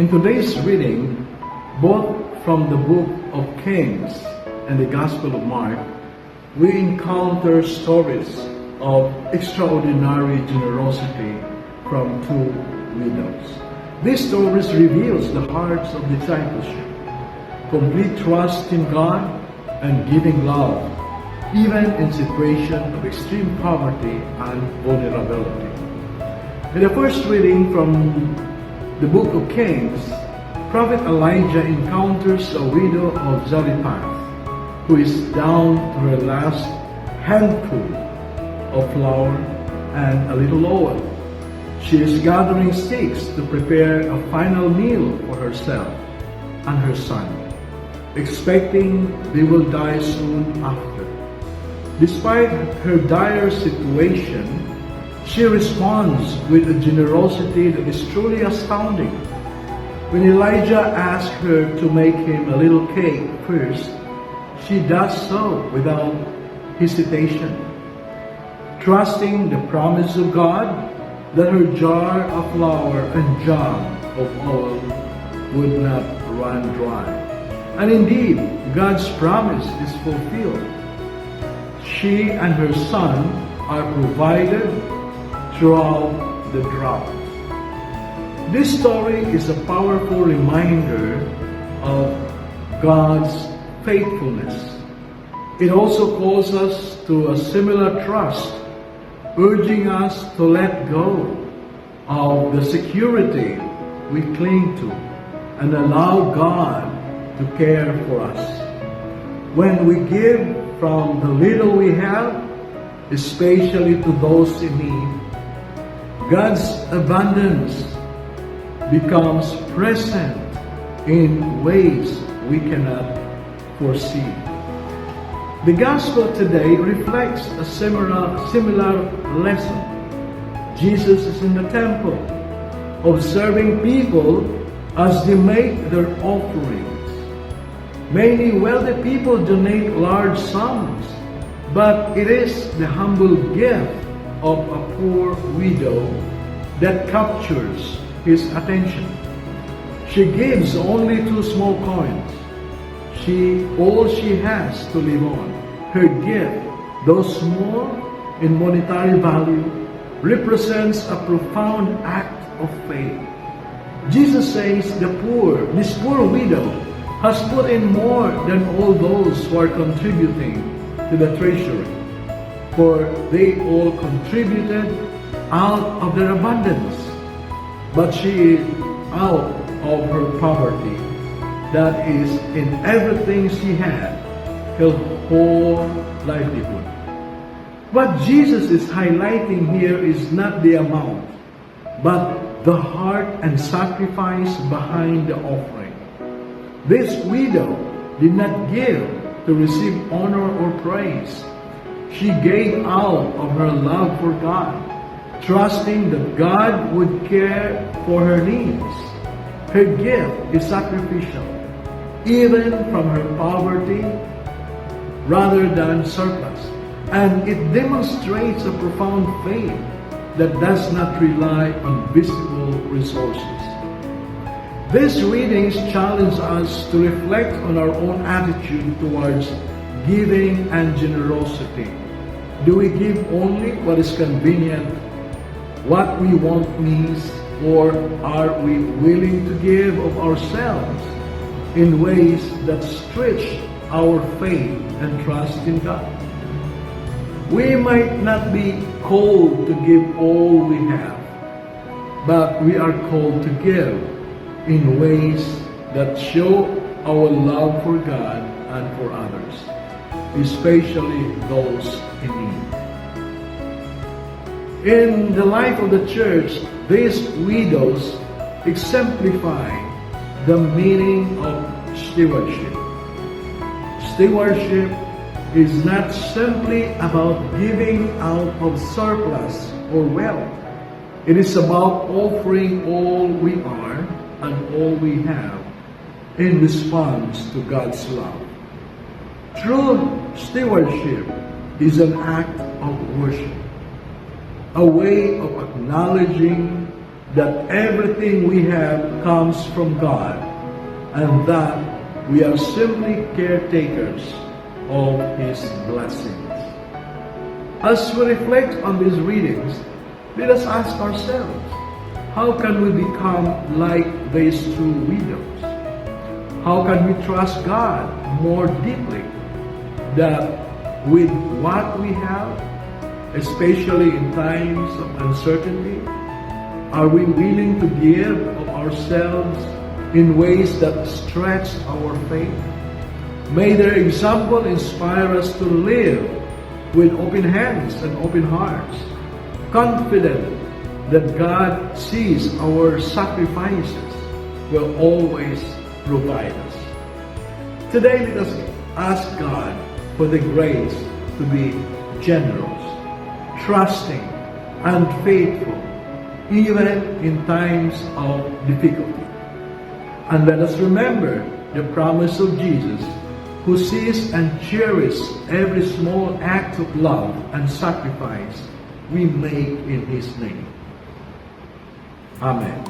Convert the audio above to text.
In today's reading, both from the book of Kings and the Gospel of Mark, we encounter stories of extraordinary generosity from two widows. These stories reveals the hearts of discipleship, complete trust in God, and giving love, even in situations of extreme poverty and vulnerability. In the first reading from the book of Kings, Prophet Elijah encounters a widow of Zarephath who is down to her last handful of flour and a little oil. She is gathering sticks to prepare a final meal for herself and her son, expecting they will die soon after. Despite her dire situation, she responds with a generosity that is truly astounding. When Elijah asks her to make him a little cake first, she does so without hesitation, trusting the promise of God that her jar of flour and jug of oil would not run dry. And indeed, God's promise is fulfilled. She and her son are provided throughout the drought. This story is a powerful reminder of God's faithfulness. It also calls us to a similar trust, urging us to let go of the security we cling to and allow God to care for us. When we give from the little we have, especially to those in need, God's abundance becomes present in ways we cannot foresee. The gospel today reflects a similar lesson. Jesus is in the temple, observing people as they make their offerings. Many wealthy people donate large sums, but it is the humble gift of a poor widow that captures his attention. She gives only 2 small coins. All she has to live on. Her gift, though small in monetary value, represents a profound act of faith. Jesus says this poor widow has put in more than all those who are contributing to the treasury, for they all contributed out of their abundance. But she is out of her poverty, that is, in everything she had, her whole livelihood. What Jesus is highlighting here is not the amount, but the heart and sacrifice behind the offering. This widow did not give to receive honor or praise. She gave out of her love for God, trusting that God would care for her needs. Her gift is sacrificial, even from her poverty, rather than surplus. And it demonstrates a profound faith that does not rely on visible resources. These readings challenge us to reflect on our own attitude towards giving and generosity. Do we give only what is convenient, what we want needs, or are we willing to give of ourselves in ways that stretch our faith and trust in God? We might not be called to give all we have, but we are called to give in ways that show our love for God and for others, especially those in need. In the life of the church, these widows exemplify the meaning of stewardship. Stewardship is not simply about giving out of surplus or wealth. It is about offering all we are and all we have in response to God's love. True stewardship is an act of worship, a way of acknowledging that everything we have comes from God and that we are simply caretakers of His blessings. As we reflect on these readings, let us ask ourselves, how can we become like these two widows? How can we trust God more deeply that with what we have, especially in times of uncertainty, are we willing to give of ourselves in ways that stretch our faith? May their example inspire us to live with open hands and open hearts, confident that God sees our sacrifices, will always provide us. Today, let us ask God for the grace to be generous, trusting, and faithful, even in times of difficulty. And let us remember the promise of Jesus, who sees and cherishes every small act of love and sacrifice we make in His name. Amen.